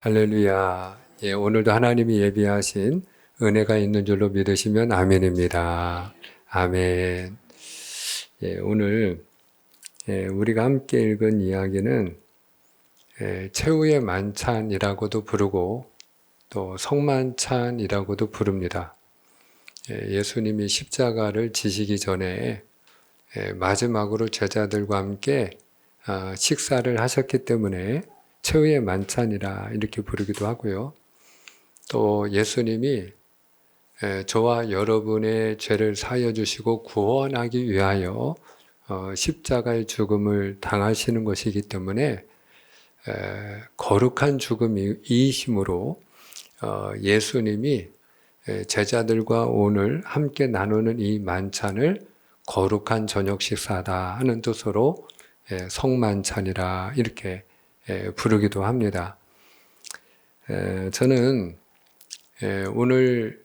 할렐루야. 예, 오늘도 하나님이 예비하신 은혜가 있는 줄로 믿으시면 아멘입니다. 아멘. 예, 오늘 우리가 함께 읽은 이야기는 최후의 만찬이라고도 부르고 또 성만찬이라고도 부릅니다. 예수님이 십자가를 지시기 전에 마지막으로 제자들과 함께 식사를 하셨기 때문에 최후의 만찬이라 이렇게 부르기도 하고요. 또 예수님이 저와 여러분의 죄를 사하여 주시고 구원하기 위하여 십자가의 죽음을 당하시는 것이기 때문에 거룩한 죽음이심으로 예수님이 제자들과 오늘 함께 나누는 이 만찬을 거룩한 저녁 식사다 하는 뜻으로 성만찬이라 이렇게 부르기도 합니다. 저는 오늘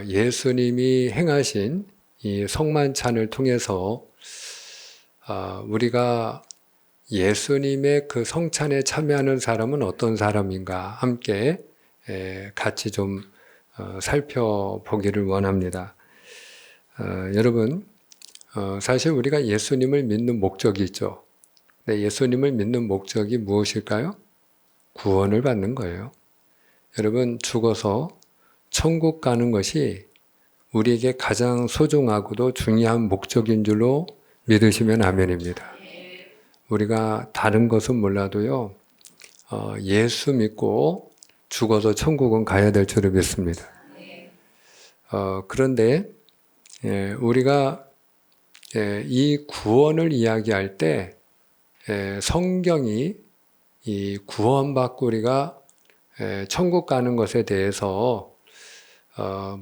예수님이 행하신 이 성만찬을 통해서 우리가 예수님의 그 성찬에 참여하는 사람은 어떤 사람인가 함께 같이 좀 살펴보기를 원합니다. 여러분, 사실 우리가 예수님을 믿는 목적이 있죠. 예수님을 믿는 목적이 무엇일까요? 구원을 받는 거예요. 여러분, 죽어서 천국 가는 것이 우리에게 가장 소중하고도 중요한 목적인 줄로 믿으시면 아멘입니다. 우리가 다른 것은 몰라도요, 예수 믿고 죽어서 천국은 가야 될 줄을 믿습니다. 그런데 우리가 이 구원을 이야기할 때 성경이 이 구원받고 우리가 천국 가는 것에 대해서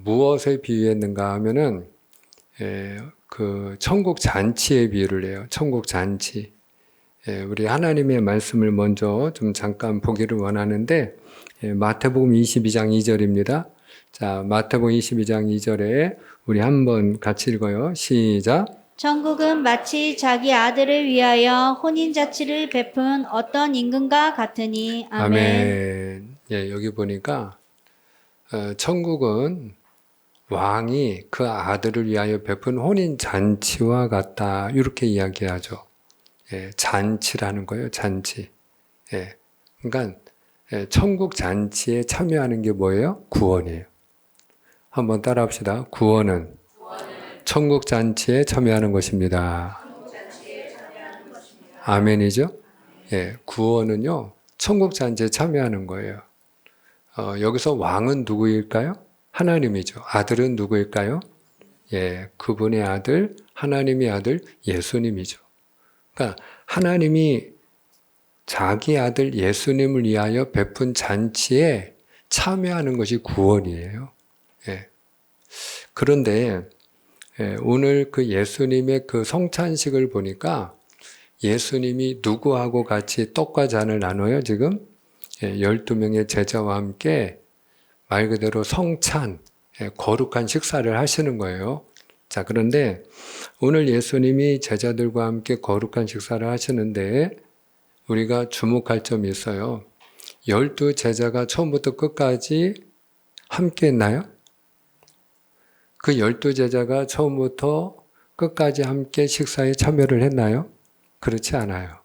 무엇에 비유했는가 하면은 그 천국 잔치에 비유를 해요. 천국 잔치. 우리 하나님의 말씀을 먼저 좀 잠깐 보기를 원하는데 마태복음 22장 2절입니다. 자, 마태복음 22장 2절에 우리 한번 같이 읽어요. 시작. 천국은 마치 자기 아들을 위하여 혼인잔치를 베푼 어떤 임금과 같으니. 아멘. 아멘. 예, 여기 보니까 천국은 왕이 그 아들을 위하여 베푼 혼인잔치와 같다 이렇게 이야기하죠. 잔치라는 거예요. 잔치. 그러니까 천국 잔치에 참여하는 게 뭐예요? 구원이에요. 한번 따라합시다. 구원은 천국 잔치에 참여하는 것입니다. 아멘이죠? 구원은요, 천국 잔치에 참여하는 거예요. 여기서 왕은 누구일까요? 하나님이죠. 아들은 누구일까요? 그분의 아들, 하나님의 아들, 예수님이죠. 그러니까 하나님이 자기 아들 예수님을 위하여 베푼 잔치에 참여하는 것이 구원이에요. 그런데 오늘 그 예수님의 그 성찬식을 보니까 예수님이 누구하고 같이 떡과 잔을 나눠요, 지금? 12명의 제자와 함께 말 그대로 성찬, 거룩한 식사를 하시는 거예요. 자, 그런데 오늘 예수님이 제자들과 함께 거룩한 식사를 하시는데 우리가 주목할 점이 있어요. 12 제자가 처음부터 끝까지 함께 했나요? 그 12 제자가 처음부터 끝까지 함께 식사에 참여를 했나요? 그렇지 않아요.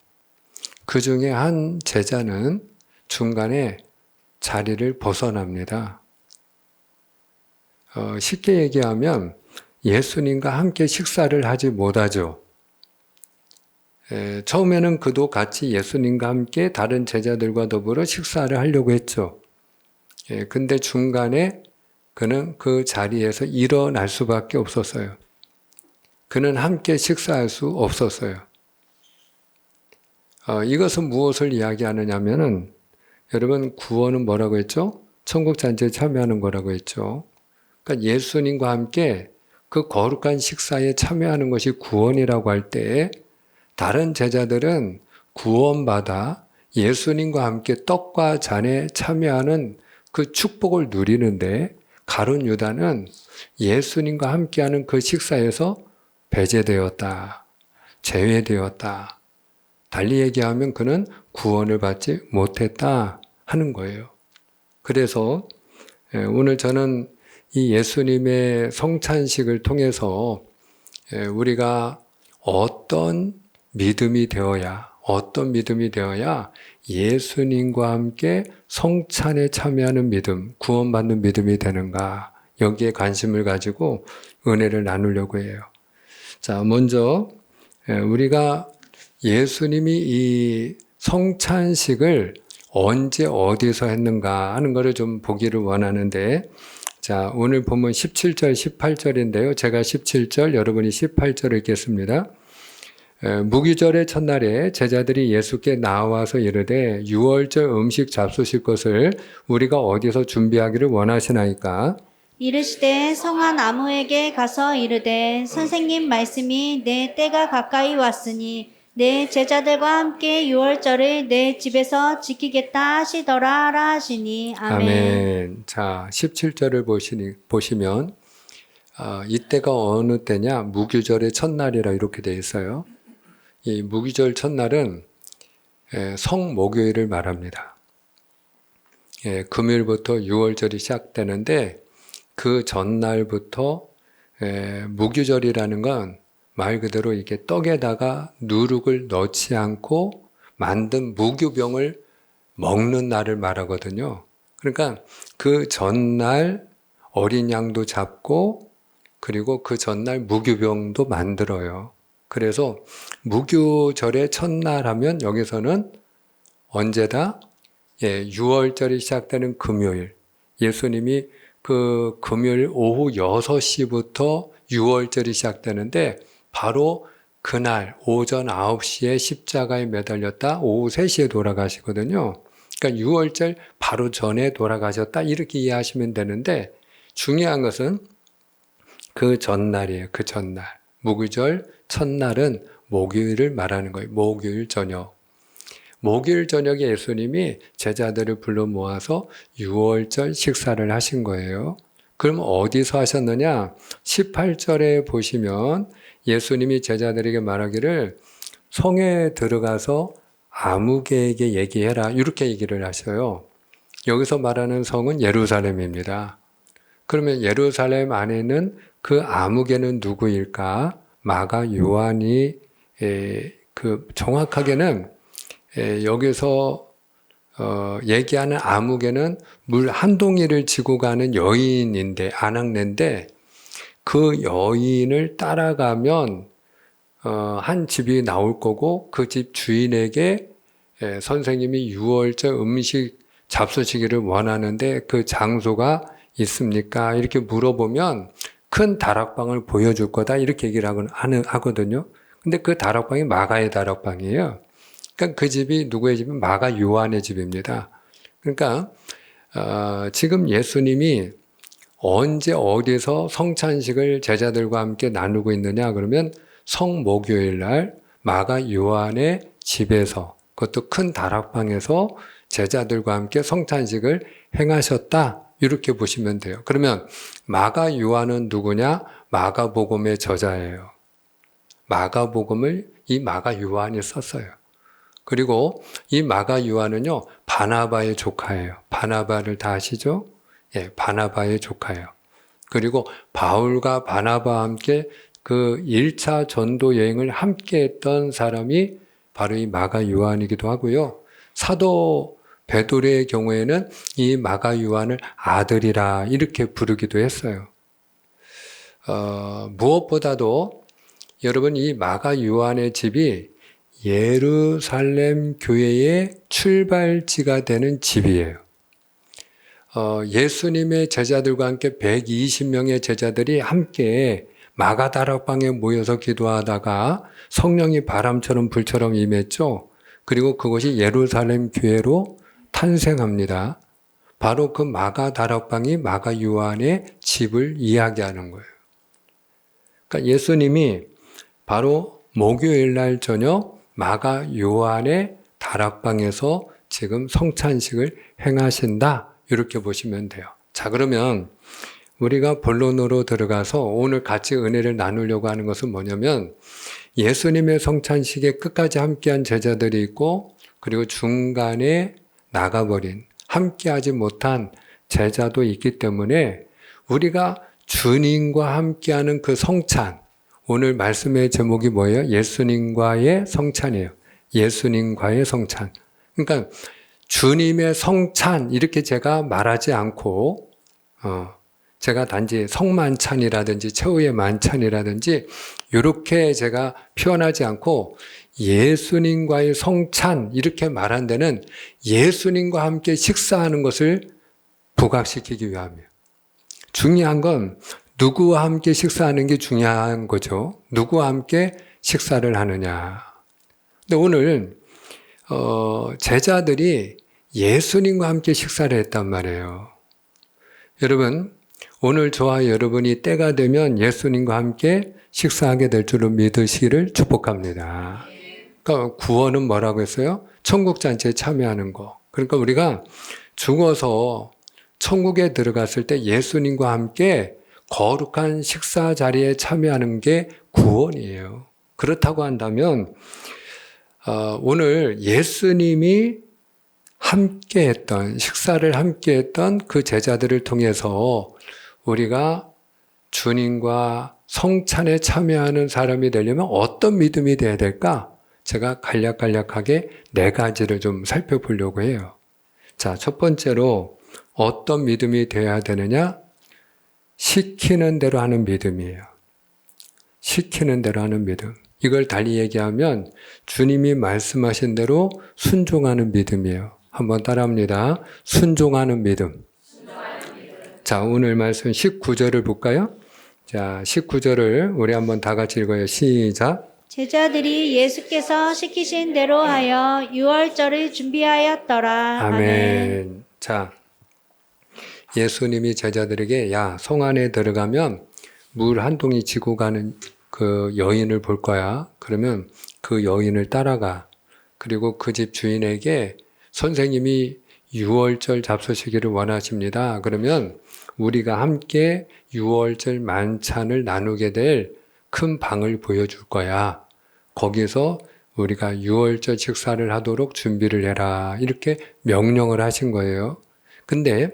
그 중에 한 제자는 중간에 자리를 벗어납니다. 쉽게 얘기하면 예수님과 함께 식사를 하지 못하죠. 처음에는 그도 같이 예수님과 함께 다른 제자들과 더불어 식사를 하려고 했죠. 근데 중간에 그는 그 자리에서 일어날 수밖에 없었어요. 그는 함께 식사할 수 없었어요. 이것은 무엇을 이야기하느냐면은 여러분 구원은 뭐라고 했죠? 천국 잔치에 참여하는 거라고 했죠. 그러니까 예수님과 함께 그 거룩한 식사에 참여하는 것이 구원이라고 할 때 다른 제자들은 구원받아 예수님과 함께 떡과 잔에 참여하는 그 축복을 누리는데 가룟 유다는 예수님과 함께하는 그 식사에서 배제되었다, 제외되었다. 달리 얘기하면 그는 구원을 받지 못했다 하는 거예요. 그래서 오늘 저는 이 예수님의 성찬식을 통해서 우리가 어떤 믿음이 되어야 예수님과 함께 성찬에 참여하는 믿음, 구원받는 믿음이 되는가, 여기에 관심을 가지고 은혜를 나누려고 해요. 자, 먼저 우리가 예수님이 이 성찬식을 언제 어디서 했는가 하는 것을 좀 보기를 원하는데, 자, 오늘 보면 17절, 18절인데요. 제가 17절, 여러분이 18절을 읽겠습니다. 무기절의 첫날에 제자들이 예수께 나와서 이르되 유월절 음식 잡수실 것을 우리가 어디서 준비하기를 원하시나이까? 이르시되 성한 아무에게 가서 이르되 선생님 말씀이 내 때가 가까이 왔으니 내 제자들과 함께 유월절을 내 집에서 지키겠다 하시더라 하라 하시니 아멘. 아멘. 자, 17절을 보시면 이때가 어느 때냐? 무교절의 첫날이라 이렇게 되어 있어요. 이 무교절 첫날은 성목요일을 말합니다. 금요일부터 유월절이 시작되는데 그 전날부터 무교절이라는 건 말 그대로 이렇게 떡에다가 누룩을 넣지 않고 만든 무교병을 먹는 날을 말하거든요. 그러니까 그 전날 어린 양도 잡고 그리고 그 전날 무교병도 만들어요. 그래서 무교절의 첫날 하면 여기서는 언제다? 유월절이 시작되는 금요일. 예수님이 그 금요일 오후 6시부터 유월절이 시작되는데 바로 그날 오전 9시에 십자가에 매달렸다 오후 3시에 돌아가시거든요. 그러니까 유월절 바로 전에 돌아가셨다 이렇게 이해하시면 되는데 중요한 것은 그 전날이에요. 그 전날. 무교절 첫날은 목요일을 말하는 거예요. 목요일 저녁. 목요일 저녁에 예수님이 제자들을 불러 모아서 유월절 식사를 하신 거예요. 그럼 어디서 하셨느냐? 18절에 보시면 예수님이 제자들에게 말하기를 성에 들어가서 아무개에게 얘기해라 이렇게 얘기를 하셔요. 여기서 말하는 성은 예루살렘입니다. 그러면 예루살렘 안에는 그 아무개는 누구일까? 마가 요한이 정확하게는 여기서 얘기하는 아무개는 물 한 동이를 지고 가는 여인인데 아낙네인데 그 여인을 따라가면 한 집이 나올 거고 그 집 주인에게 선생님이 유월절 음식 잡수시기를 원하는데 그 장소가 있습니까? 이렇게 물어보면 큰 다락방을 보여줄 거다 이렇게 얘기를 하거든요. 근데 그 다락방이 마가의 다락방이에요. 그러니까 그 집이 누구의 집은 마가 요한의 집입니다. 그러니까 지금 예수님이 언제 어디서 성찬식을 제자들과 함께 나누고 있느냐 그러면 성목요일 날 마가 요한의 집에서 그것도 큰 다락방에서 제자들과 함께 성찬식을 행하셨다 이렇게 보시면 돼요. 그러면 마가 요한은 누구냐? 마가복음의 저자예요. 마가복음을 이 마가 요한이 썼어요. 그리고 이 마가 요한은요 바나바의 조카예요. 바나바를 다 아시죠? 바나바의 조카예요. 그리고 바울과 바나바와 함께 그 1차 전도 여행을 함께 했던 사람이 바로 이 마가 요한이기도 하고요. 사도 베드로의 경우에는 이 마가 요한을 아들이라 이렇게 부르기도 했어요. 무엇보다도 여러분 이 마가 요한의 집이 예루살렘 교회의 출발지가 되는 집이에요. 예수님의 제자들과 함께 120명의 제자들이 함께 마가다락방에 모여서 기도하다가 성령이 바람처럼 불처럼 임했죠. 그리고 그것이 예루살렘 교회로 탄생합니다. 바로 그 마가다락방이 마가 요한의 집을 이야기하는 거예요. 그러니까 예수님이 바로 목요일 날 저녁 마가 요한의 다락방에서 지금 성찬식을 행하신다. 이렇게 보시면 돼요. 자, 그러면 우리가 본론으로 들어가서 오늘 같이 은혜를 나누려고 하는 것은 뭐냐면 예수님의 성찬식에 끝까지 함께한 제자들이 있고 그리고 중간에 나가버린 함께하지 못한 제자도 있기 때문에 우리가 주님과 함께하는 그 성찬, 오늘 말씀의 제목이 뭐예요? 예수님과의 성찬이에요. 예수님과의 성찬. 그러니까 주님의 성찬 이렇게 제가 말하지 않고 제가 단지 성만찬이라든지 최후의 만찬이라든지 이렇게 제가 표현하지 않고 예수님과의 성찬 이렇게 말한 데는 예수님과 함께 식사하는 것을 부각시키기 위함이에요. 중요한 건 누구와 함께 식사하는 게 중요한 거죠. 누구와 함께 식사를 하느냐. 근데 오늘 제자들이 예수님과 함께 식사를 했단 말이에요. 여러분, 오늘 저와 여러분이 때가 되면 예수님과 함께 식사하게 될 줄로 믿으시기를 축복합니다. 그러니까 구원은 뭐라고 했어요? 천국 잔치에 참여하는 거. 그러니까 우리가 죽어서 천국에 들어갔을 때 예수님과 함께 거룩한 식사 자리에 참여하는 게 구원이에요. 그렇다고 한다면 오늘 예수님이 함께했던 식사를 함께했던 그 제자들을 통해서 우리가 주님과 성찬에 참여하는 사람이 되려면 어떤 믿음이 돼야 될까? 제가 간략하게 4가지를 좀 살펴보려고 해요. 자, 첫 번째로 어떤 믿음이 되어야 되느냐? 시키는 대로 하는 믿음이에요. 시키는 대로 하는 믿음. 이걸 달리 얘기하면 주님이 말씀하신 대로 순종하는 믿음이에요. 한번 따라합니다. 순종하는 믿음. 자, 오늘 말씀 19절을 볼까요? 자, 19절을 우리 한번 다 같이 읽어요. 시작. 제자들이 예수께서 시키신 대로 하여 유월절을 준비하였더라. 아멘. 자, 예수님이 제자들에게 야, 성 안에 들어가면 물 한 동이 지고 가는 그 여인을 볼 거야. 그러면 그 여인을 따라가. 그리고 그 집 주인에게 선생님이 유월절 잡수시기를 원하십니다. 그러면 우리가 함께 유월절 만찬을 나누게 될 큰 방을 보여줄 거야. 거기서 우리가 유월절 식사를 하도록 준비를 해라. 이렇게 명령을 하신 거예요. 근데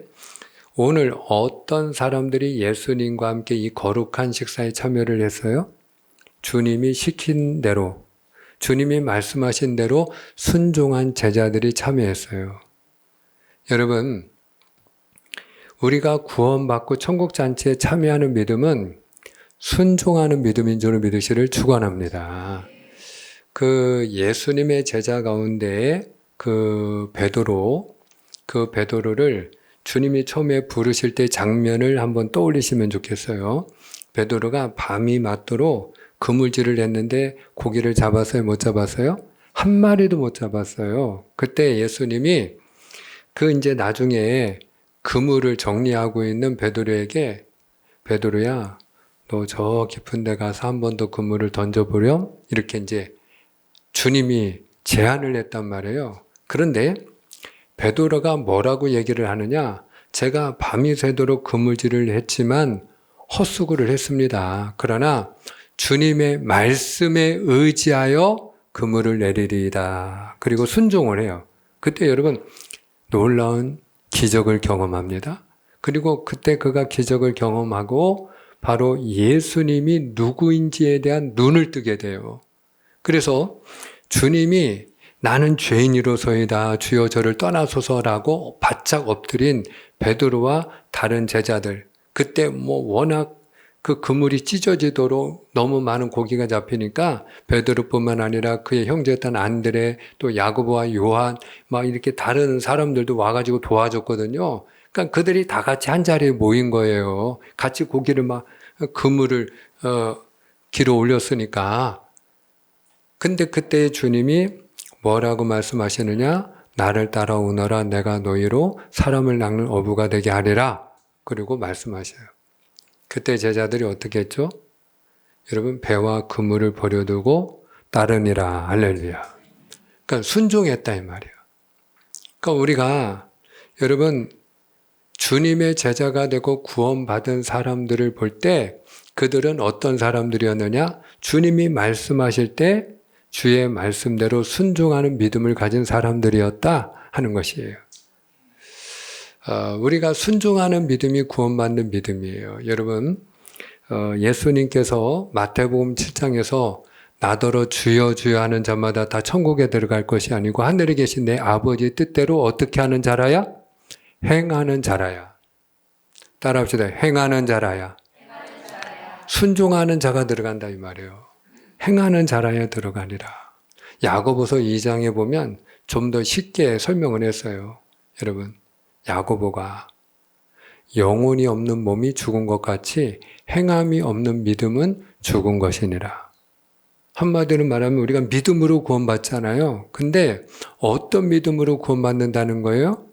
오늘 어떤 사람들이 예수님과 함께 이 거룩한 식사에 참여를 했어요? 주님이 시킨 대로, 주님이 말씀하신 대로 순종한 제자들이 참여했어요. 여러분, 우리가 구원받고 천국잔치에 참여하는 믿음은 순종하는 믿음인 줄 믿으시를 축원합니다. 그 예수님의 제자 가운데 그 베드로를 주님이 처음에 부르실 때 장면을 한번 떠올리시면 좋겠어요. 베드로가 밤이 맞도록 그물질을 했는데 고기를 잡았어요? 못 잡았어요? 한 마리도 못 잡았어요. 그때 예수님이 이제 나중에 그물을 정리하고 있는 베드로에게 베드로야, 너 저 깊은 데 가서 한 번 더 그물을 던져보렴? 이렇게 이제 주님이 제안을 했단 말이에요. 그런데 베드로가 뭐라고 얘기를 하느냐? 제가 밤이 새도록 그물질을 했지만 헛수고를 했습니다. 그러나 주님의 말씀에 의지하여 그물을 내리리이다. 그리고 순종을 해요. 그때 여러분 놀라운 기적을 경험합니다. 그리고 그때 그가 기적을 경험하고 바로 예수님이 누구인지에 대한 눈을 뜨게 돼요. 그래서 주님이 나는 죄인이로소이다. 주여 저를 떠나소서라고 바짝 엎드린 베드로와 다른 제자들. 그때 워낙 그 그물이 찢어지도록 너무 많은 고기가 잡히니까 베드로뿐만 아니라 그의 형제였던 안드레, 또 야고보와 요한, 막 이렇게 다른 사람들도 와가지고 도와줬거든요. 그러니까 그들이 다 같이 한 자리에 모인 거예요. 같이 고기를 그물을 길어 올렸으니까. 근데 그때 주님이 뭐라고 말씀하시느냐? 나를 따라오너라 내가 너희로 사람을 낚는 어부가 되게 하리라. 그리고 말씀하셔요. 그때 제자들이 어떻게 했죠? 여러분 배와 그물을 버려두고 따르니라. 할렐루야. 그러니까 순종했다 이 말이에요. 그러니까 우리가 여러분 주님의 제자가 되고 구원받은 사람들을 볼 때 그들은 어떤 사람들이었느냐? 주님이 말씀하실 때 주의 말씀대로 순종하는 믿음을 가진 사람들이었다 하는 것이에요. 우리가 순종하는 믿음이 구원받는 믿음이에요. 여러분, 예수님께서 마태복음 7장에서 나더러 주여 주여 하는 자마다 다 천국에 들어갈 것이 아니고 하늘에 계신 내 아버지 뜻대로 어떻게 하는 자라야? 행하는 자라야. 따라합시다. 행하는 자라야. 순종하는 자가 들어간다 이 말이에요. 행하는 자라야 들어가니라. 야고보서 2장에 보면 좀 더 쉽게 설명을 했어요. 여러분, 야고보가 영혼이 없는 몸이 죽은 것 같이 행함이 없는 믿음은 죽은 것이니라. 한마디로 말하면 우리가 믿음으로 구원받잖아요. 근데 어떤 믿음으로 구원받는다는 거예요?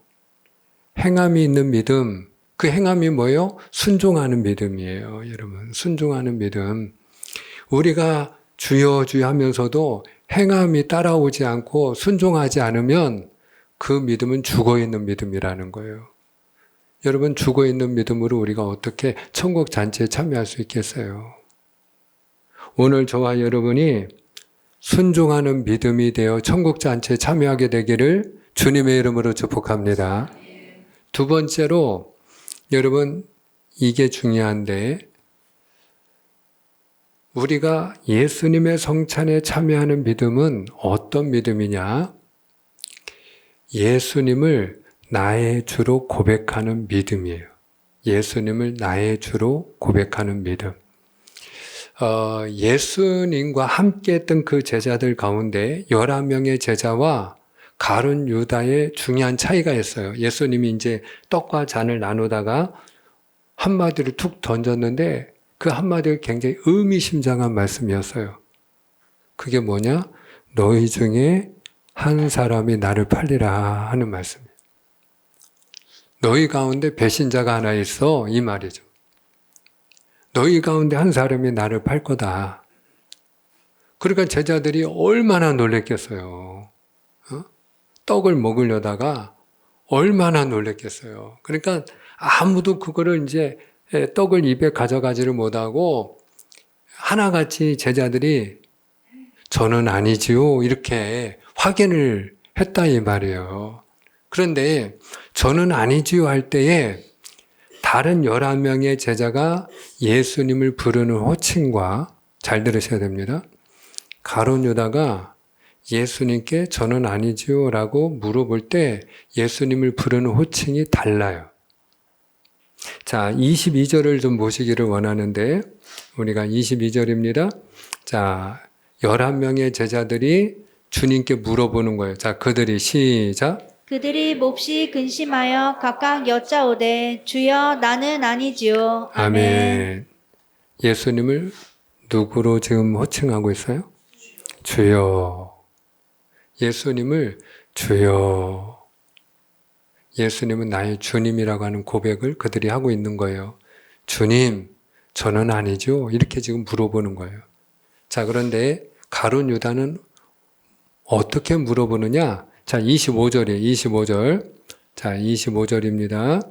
행함이 있는 믿음. 그 행함이 뭐예요? 순종하는 믿음이에요. 여러분, 순종하는 믿음. 우리가 주여 주여 하면서도 행함이 따라오지 않고 순종하지 않으면 그 믿음은 죽어있는 믿음이라는 거예요. 여러분, 죽어있는 믿음으로 우리가 어떻게 천국 잔치에 참여할 수 있겠어요? 오늘 저와 여러분이 순종하는 믿음이 되어 천국 잔치에 참여하게 되기를 주님의 이름으로 축복합니다. 두 번째로 여러분, 이게 중요한데 우리가 예수님의 성찬에 참여하는 믿음은 어떤 믿음이냐? 예수님을 나의 주로 고백하는 믿음이에요. 예수님을 나의 주로 고백하는 믿음. 예수님과 함께 했던 그 제자들 가운데 11명의 제자와 가룟 유다의 중요한 차이가 있어요. 예수님이 이제 떡과 잔을 나누다가 한마디를 툭 던졌는데 그 한마디가 굉장히 의미심장한 말씀이었어요. 그게 뭐냐? 너희 중에 한 사람이 나를 팔리라 하는 말씀이에요. 너희 가운데 배신자가 하나 있어 이 말이죠. 너희 가운데 한 사람이 나를 팔 거다. 그러니까 제자들이 얼마나 놀랬겠어요. 떡을 먹으려다가 얼마나 놀랬겠어요. 그러니까 아무도 그거를 이제 떡을 입에 가져가지를 못하고 하나같이 제자들이 저는 아니지요 이렇게 확인을 했다 이 말이에요. 그런데 저는 아니지요 할 때에 다른 11명의 제자가 예수님을 부르는 호칭과 잘 들으셔야 됩니다. 가룟 유다가 예수님께 저는 아니지요 라고 물어볼 때 예수님을 부르는 호칭이 달라요. 자, 22절을 좀 보시기를 원하는데 우리가 22절입니다. 자, 11명의 제자들이 주님께 물어보는 거예요. 자, 그들이 시작. 그들이 몹시 근심하여 각각 여짜오되 주여 나는 아니지요. 아멘. 예수님을 누구로 지금 호칭하고 있어요? 주여. 예수님을 주여. 예수님은 나의 주님이라고 하는 고백을 그들이 하고 있는 거예요. 주님, 저는 아니죠. 이렇게 지금 물어보는 거예요. 자, 그런데 가룟 유다는 어떻게 물어보느냐? 자, 25절이에요. 25절. 자, 25절입니다.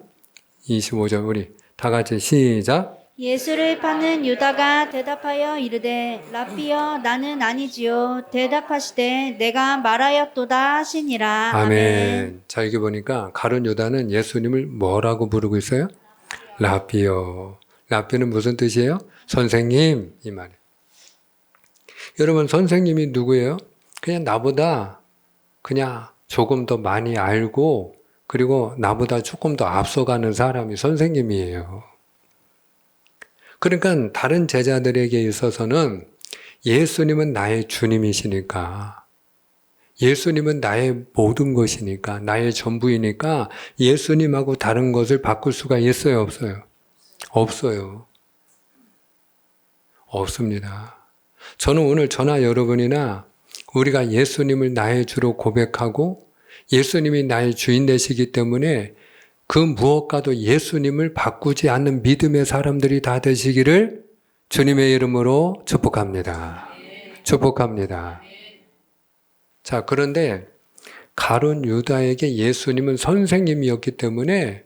25절 우리 다 같이 시작. 예수를 파는 유다가 대답하여 이르되 라삐여 나는 아니지요. 대답하시되 내가 말하였도다 하시니라. 아멘. 자, 여기 보니까 가룟 유다는 예수님을 뭐라고 부르고 있어요? 라삐여. 라삐는 무슨 뜻이에요? 선생님 이 말이에요. 여러분, 선생님이 누구예요? 그냥 나보다 그냥 조금 더 많이 알고 그리고 나보다 조금 더 앞서가는 사람이 선생님이에요. 그러니까 다른 제자들에게 있어서는 예수님은 나의 주님이시니까, 예수님은 나의 모든 것이니까, 나의 전부이니까 예수님하고 다른 것을 바꿀 수가 있어요, 없어요? 없어요. 없습니다. 저는 오늘 저나 여러분이나 우리가 예수님을 나의 주로 고백하고 예수님이 나의 주인 되시기 때문에 그 무엇과도 예수님을 바꾸지 않는 믿음의 사람들이 다 되시기를 주님의 이름으로 축복합니다. 축복합니다. 자, 그런데 가룟 유다에게 예수님은 선생님이었기 때문에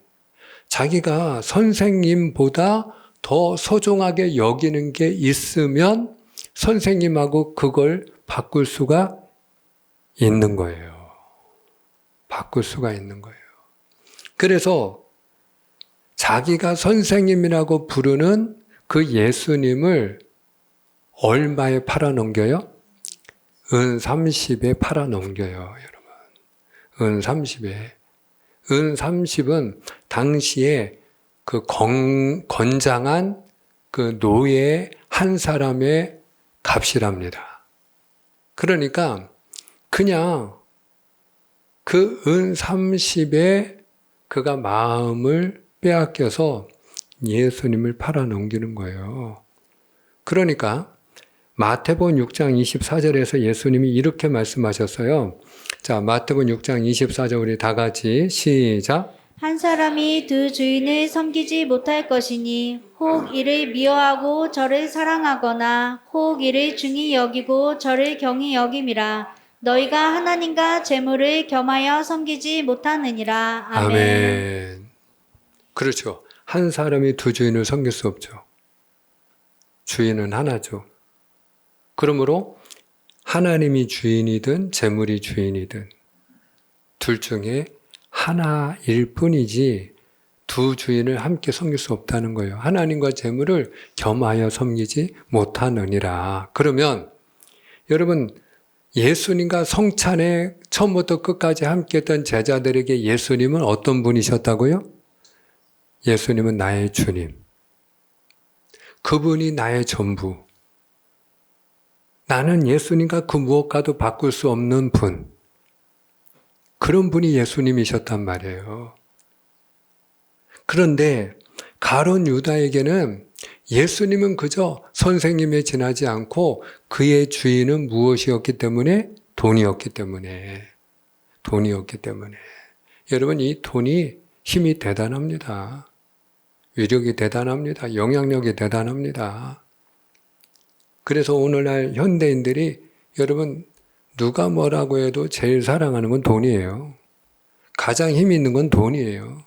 자기가 선생님보다 더 소중하게 여기는 게 있으면 선생님하고 그걸 바꿀 수가 있는 거예요. 바꿀 수가 있는 거예요. 그래서 자기가 선생님이라고 부르는 그 예수님을 얼마에 팔아넘겨요? 은 30에 팔아넘겨요, 여러분. 은 30에. 은 30은 당시에 그 건장한 그 노예 한 사람의 값이랍니다. 그러니까 그냥 그 은 30에 그가 마음을 빼앗겨서 예수님을 팔아넘기는 거예요. 그러니까 마태복음 6장 24절에서 예수님이 이렇게 말씀하셨어요. 자, 마태복음 6장 24절 우리 다 같이 시작. 한 사람이 두 주인을 섬기지 못할 것이니 혹 이를 미워하고 저를 사랑하거나 혹 이를 중히 여기고 저를 경히 여김이라. 너희가 하나님과 재물을 겸하여 섬기지 못하느니라. 아멘. 아멘. 그렇죠. 한 사람이 두 주인을 섬길 수 없죠. 주인은 하나죠. 그러므로 하나님이 주인이든 재물이 주인이든 둘 중에 하나일 뿐이지 두 주인을 함께 섬길 수 없다는 거예요. 하나님과 재물을 겸하여 섬기지 못하느니라. 그러면 여러분 예수님과 성찬에 처음부터 끝까지 함께했던 제자들에게 예수님은 어떤 분이셨다고요? 예수님은 나의 주님. 그분이 나의 전부. 나는 예수님과 그 무엇과도 바꿀 수 없는 분. 그런 분이 예수님이셨단 말이에요. 그런데 가룟 유다에게는 예수님은 그저 선생님에 지나지 않고 그의 주인은 무엇이었기 때문에? 돈이었기 때문에. 여러분 이 돈이 힘이 대단합니다. 위력이 대단합니다. 영향력이 대단합니다. 그래서 오늘날 현대인들이 여러분 누가 뭐라고 해도 제일 사랑하는 건 돈이에요. 가장 힘이 있는 건 돈이에요.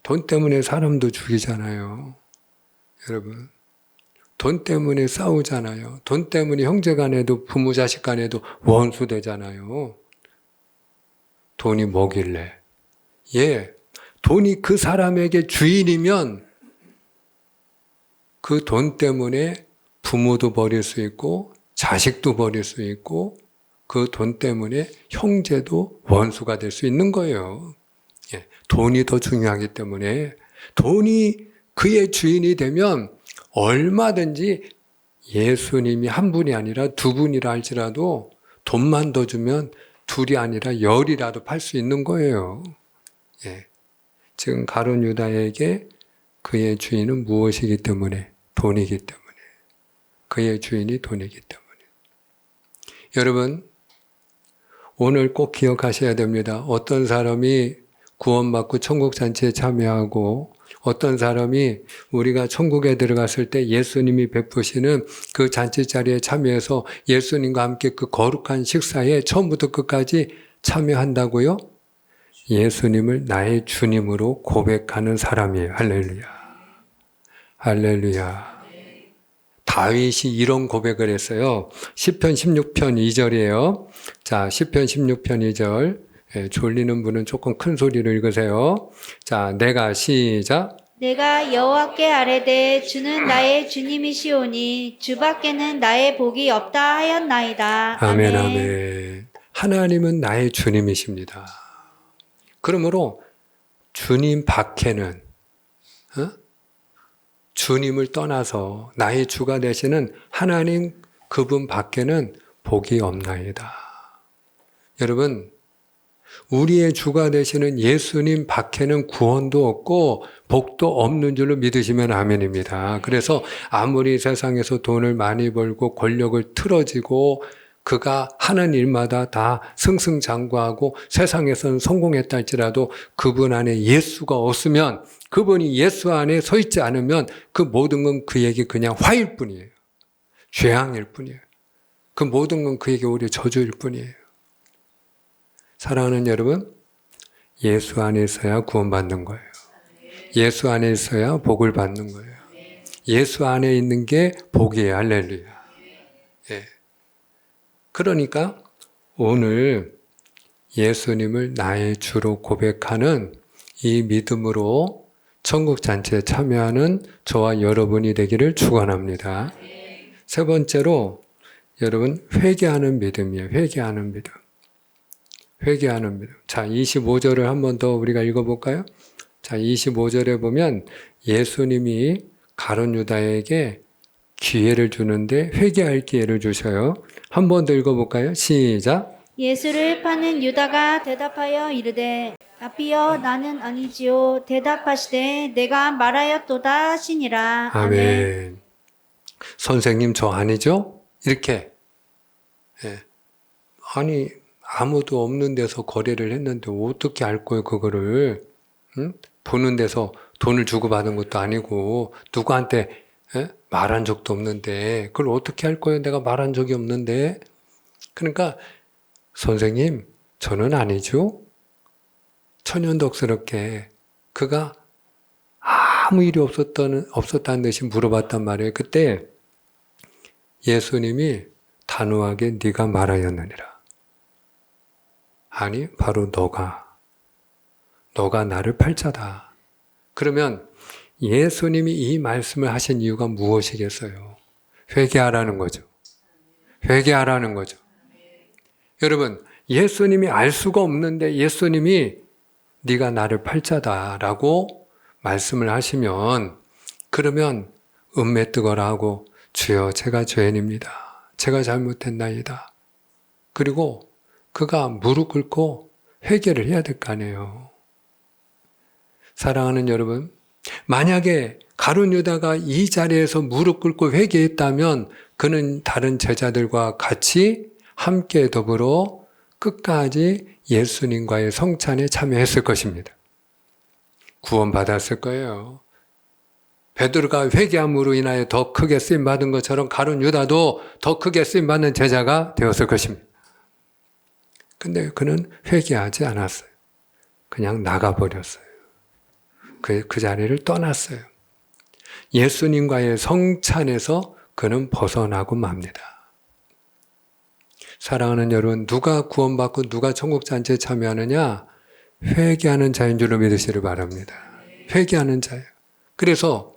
돈 때문에 사람도 죽이잖아요. 여러분. 돈 때문에 싸우잖아요. 돈 때문에 형제 간에도 부모 자식 간에도 원수 되잖아요. 돈이 뭐길래? 돈이 그 사람에게 주인이면 그 돈 때문에 부모도 버릴 수 있고 자식도 버릴 수 있고 그 돈 때문에 형제도 원수가 될 수 있는 거예요. 돈이 더 중요하기 때문에 돈이 그의 주인이 되면 얼마든지 예수님이 한 분이 아니라 두 분이라 할지라도 돈만 더 주면 둘이 아니라 열이라도 팔 수 있는 거예요. 지금 가룟 유다에게 그의 주인은 무엇이기 때문에? 돈이기 때문에. 그의 주인이 돈이기 때문에. 여러분, 오늘 꼭 기억하셔야 됩니다. 어떤 사람이 구원받고 천국잔치에 참여하고 어떤 사람이 우리가 천국에 들어갔을 때 예수님이 베푸시는 그 잔치 자리에 참여해서 예수님과 함께 그 거룩한 식사에 처음부터 끝까지 참여한다고요? 예수님을 나의 주님으로 고백하는 사람이에요. 할렐루야. 할렐루야. 다윗이 이런 고백을 했어요. 시편 16편 2절이에요. 자, 시편 16편 2절. 졸리는 분은 조금 큰 소리로 읽으세요. 자, 내가 시작. 내가 여호와께 아뢰되 주는 나의 주님이시오니 주밖에는 나의 복이 없다 하였나이다. 아멘, 아멘. 하나님은 나의 주님이십니다. 그러므로 주님 밖에는 주님을 떠나서 나의 주가 되시는 하나님 그분 밖에는 복이 없나이다. 여러분, 우리의 주가 되시는 예수님 밖에는 구원도 없고 복도 없는 줄로 믿으시면 아멘입니다. 그래서 아무리 세상에서 돈을 많이 벌고 권력을 틀어지고 그가 하는 일마다 다 승승장구하고 세상에서는 성공했다 할지라도 그분 안에 예수가 없으면 그분이 예수 안에 서 있지 않으면 그 모든 건 그에게 그냥 화일 뿐이에요. 죄악일 뿐이에요. 그 모든 건 그에게 오히려 저주일 뿐이에요. 사랑하는 여러분, 예수 안에 있어야 구원받는 거예요. 예수 안에 있어야 복을 받는 거예요. 예수 안에 있는 게 복이에요. 할렐루야. 그러니까 오늘 예수님을 나의 주로 고백하는 이 믿음으로 천국 잔치에 참여하는 저와 여러분이 되기를 축원합니다. 세 번째로 여러분 회개하는 믿음이에요. 회개하는 믿음. 회개하는 믿음. 자, 25절을 한 번 더 우리가 읽어볼까요? 자, 25절에 보면 예수님이 가룟 유다에게 기회를 주는데 회개할 기회를 주셔요. 한 번 더 읽어볼까요? 시작. 예수를 파는 유다가 대답하여 이르되 아비여 나는 아니지요. 대답하시되 내가 말하였도다 하시니라. 아멘. 선생님 저 아니죠? 이렇게. 예. 아니 아무도 없는 데서 거래를 했는데 어떻게 알 거예요 그거를. 응? 보는 데서 돈을 주고 받은 것도 아니고 누구한테 말한 적도 없는데 그걸 어떻게 할 거예요? 내가 말한 적이 없는데. 그러니까 선생님 저는 아니죠. 천연덕스럽게 그가 아무 일이 없었다는 듯이 물어봤단 말이에요. 그때 예수님이 단호하게 네가 말하였느니라. 아니 바로 너가 나를 팔자다. 그러면 예수님이 이 말씀을 하신 이유가 무엇이겠어요? 회개하라는 거죠. 회개하라는 거죠. 여러분 예수님이 알 수가 없는데 예수님이 네가 나를 팔자다라고 말씀을 하시면 그러면 은매 뜨거라 하고 주여 제가 죄인입니다. 제가 잘못했나이다. 그리고 그가 무릎 꿇고 회개를 해야 될 거 아니에요. 사랑하는 여러분, 만약에 가룟 유다가 이 자리에서 무릎 꿇고 회개했다면 그는 다른 제자들과 같이 함께 더불어 끝까지 예수님과의 성찬에 참여했을 것입니다. 구원받았을 거예요. 베드로가 회개함으로 인하여 더 크게 쓰임받은 것처럼 가룟 유다도 더 크게 쓰임받는 제자가 되었을 것입니다. 근데 그는 회개하지 않았어요. 그냥 나가버렸어요. 그 자리를 떠났어요. 예수님과의 성찬에서 그는 벗어나고 맙니다. 사랑하는 여러분, 누가 구원받고 누가 천국잔치에 참여하느냐? 회개하는 자인 줄로 믿으시길 바랍니다. 회개하는 자예요. 그래서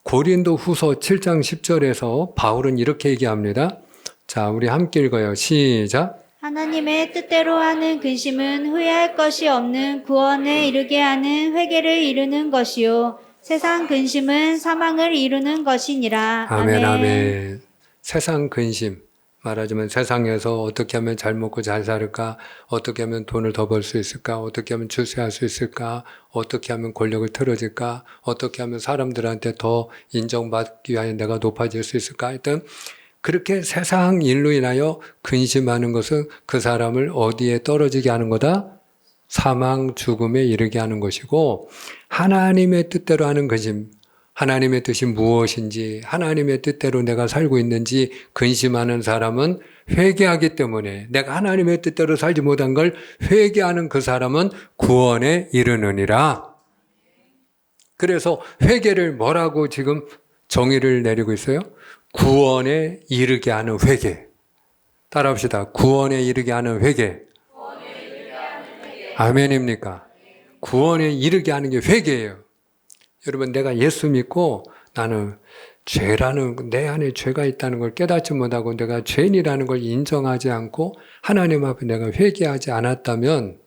고린도 후서 7장 10절에서 바울은 이렇게 얘기합니다. 자, 우리 함께 읽어요. 시작. 하나님의 뜻대로 하는 근심은 후회할 것이 없는 구원에 이르게 하는 회개를 이루는 것이요. 세상 근심은 사망을 이루는 것이니라. 아멘, 아멘. 세상 근심. 말하자면 세상에서 어떻게 하면 잘 먹고 잘 살을까? 어떻게 하면 돈을 더 벌 수 있을까? 어떻게 하면 출세할 수 있을까? 어떻게 하면 권력을 틀어질까? 어떻게 하면 사람들한테 더 인정받기 위하여 내가 높아질 수 있을까? 하여튼 그렇게 세상 일로 인하여 근심하는 것은 그 사람을 어디에 떨어지게 하는 거다? 사망, 죽음에 이르게 하는 것이고 하나님의 뜻대로 하는 근심, 하나님의 뜻이 무엇인지 하나님의 뜻대로 내가 살고 있는지 근심하는 사람은 회개하기 때문에 내가 하나님의 뜻대로 살지 못한 걸 회개하는 그 사람은 구원에 이르느니라. 그래서 회개를 뭐라고 지금 정의를 내리고 있어요? 구원에 이르게 하는 회개. 따라합시다. 구원에 이르게 하는 회개. 아멘입니까? 구원에 이르게 하는 게 회개예요. 여러분, 내가 예수 믿고 나는 죄라는, 내 안에 죄가 있다는 걸 깨닫지 못하고 내가 죄인이라는 걸 인정하지 않고 하나님 앞에 내가 회개하지 않았다면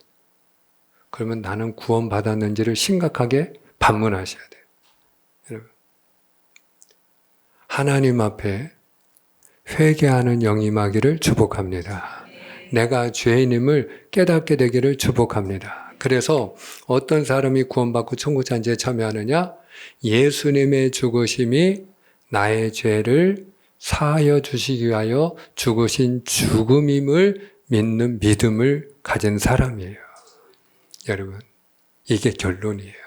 그러면 나는 구원받았는지를 심각하게 반문하셔야 돼요. 여러분, 하나님 앞에 회개하는 영이 임하기를 축복합니다. 내가 죄인임을 깨닫게 되기를 축복합니다. 그래서 어떤 사람이 구원받고 천국잔치에 참여하느냐? 예수님의 죽으심이 나의 죄를 사하여 주시기 위하여 죽으신 죽음임을 믿는 믿음을 가진 사람이에요. 여러분, 이게 결론이에요.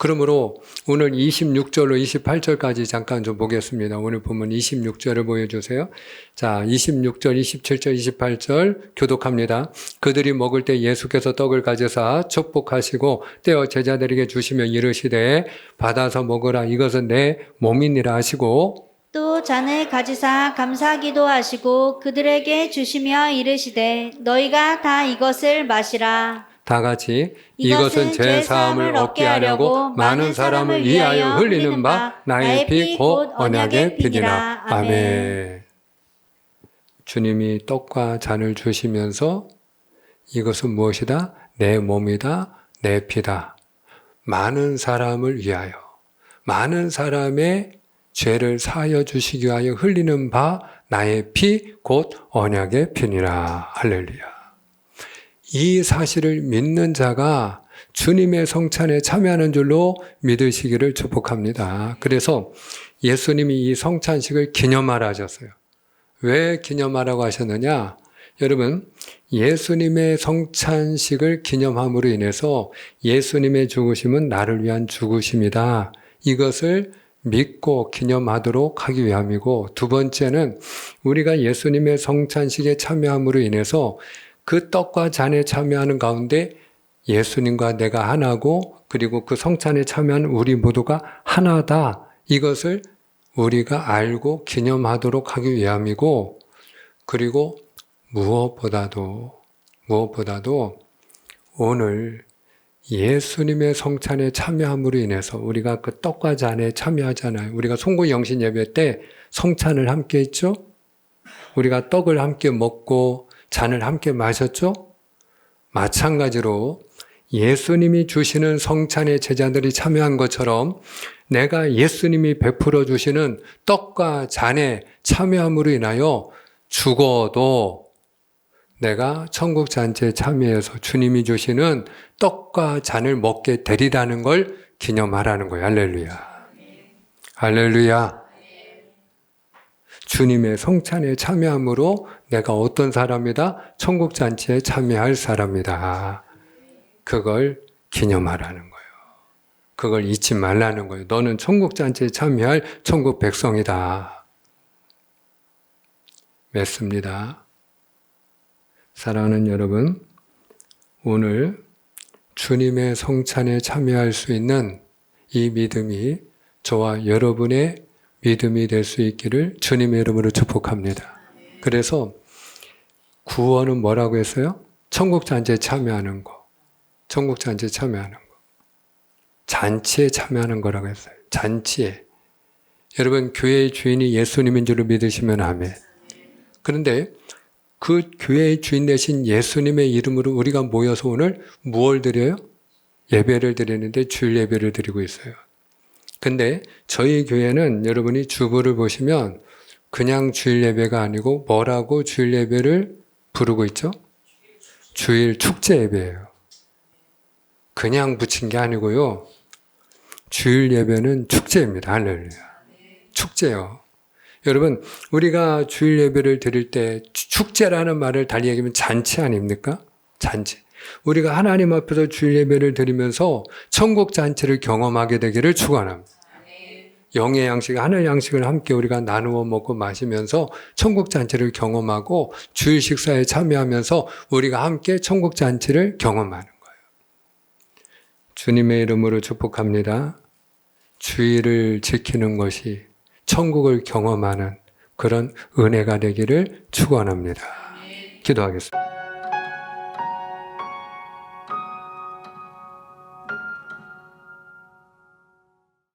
그러므로 오늘 26절로 28절까지 잠깐 좀 보겠습니다. 오늘 보면 26절을 보여주세요. 자, 26절, 27절, 28절 교독합니다. 그들이 먹을 때 예수께서 떡을 가져사 축복하시고 떼어 제자들에게 주시며 이르시되 받아서 먹으라 이것은 내 몸이니라 하시고 또 잔을 가지사 감사기도 하시고 그들에게 주시며 이르시되 너희가 다 이것을 마시라. 다 같이 이것은 제 사함을 얻게 하려고 많은 사람을 위하여 흘리는 바 나의 피 곧 언약의 피니라. 아멘. 주님이 떡과 잔을 주시면서 이것은 무엇이다? 내 몸이다, 내 피다. 많은 사람을 위하여, 많은 사람의 죄를 사하여 주시기 위하여 흘리는 바 나의 피 곧 언약의 피니라. 할렐루야. 이 사실을 믿는 자가 주님의 성찬에 참여하는 줄로 믿으시기를 축복합니다. 그래서 예수님이 이 성찬식을 기념하라 하셨어요. 왜 기념하라고 하셨느냐? 여러분, 예수님의 성찬식을 기념함으로 인해서 예수님의 죽으심은 나를 위한 죽으심이다. 이것을 믿고 기념하도록 하기 위함이고, 두 번째는 우리가 예수님의 성찬식에 참여함으로 인해서 그 떡과 잔에 참여하는 가운데 예수님과 내가 하나고, 그리고 그 성찬에 참여하는 우리 모두가 하나다. 이것을 우리가 알고 기념하도록 하기 위함이고, 그리고 무엇보다도 오늘 예수님의 성찬에 참여함으로 인해서 우리가 그 떡과 잔에 참여하잖아요. 우리가 송구영신 예배 때 성찬을 함께 했죠? 우리가 떡을 함께 먹고 잔을 함께 마셨죠? 마찬가지로 예수님이 주시는 성찬에 제자들이 참여한 것처럼 내가 예수님이 베풀어 주시는 떡과 잔에 참여함으로 인하여 죽어도 내가 천국 잔치에 참여해서 주님이 주시는 떡과 잔을 먹게 되리라는 걸 기념하라는 거예요. 할렐루야. 할렐루야. 주님의 성찬에 참여함으로 내가 어떤 사람이다? 천국 잔치에 참여할 사람이다. 그걸 기념하라는 거예요. 그걸 잊지 말라는 거예요. 너는 천국 잔치에 참여할 천국 백성이다. 맺습니다. 사랑하는 여러분, 오늘 주님의 성찬에 참여할 수 있는 이 믿음이 저와 여러분의 믿음이 될 수 있기를 주님의 이름으로 축복합니다. 그래서 구원은 뭐라고 했어요? 천국 잔치에 참여하는 거. 천국 잔치에 참여하는 거. 잔치에 참여하는 거라고 했어요. 잔치에. 여러분, 교회의 주인이 예수님인 줄로 믿으시면 아멘. 그런데 그 교회의 주인 되신 예수님의 이름으로 우리가 모여서 오늘 무엇을 드려요? 예배를 드리는데 주일 예배를 드리고 있어요. 근데 저희 교회는 여러분이 주보를 보시면 그냥 주일 예배가 아니고 뭐라고 주일 예배를 부르고 있죠? 주일 축제 예배예요. 그냥 붙인 게 아니고요. 주일 예배는 축제입니다. 할렐루야. 축제요. 여러분, 우리가 주일 예배를 드릴 때 축제라는 말을 달리 얘기하면 잔치 아닙니까? 잔치. 우리가 하나님 앞에서 주일 예배를 드리면서 천국 잔치를 경험하게 되기를 축원합니다. 영의 양식, 하늘 양식을 함께 우리가 나누어 먹고 마시면서 천국 잔치를 경험하고 주일 식사에 참여하면서 우리가 함께 천국 잔치를 경험하는 거예요. 주님의 이름으로 축복합니다. 주일을 지키는 것이 천국을 경험하는 그런 은혜가 되기를 축원합니다. 기도하겠습니다.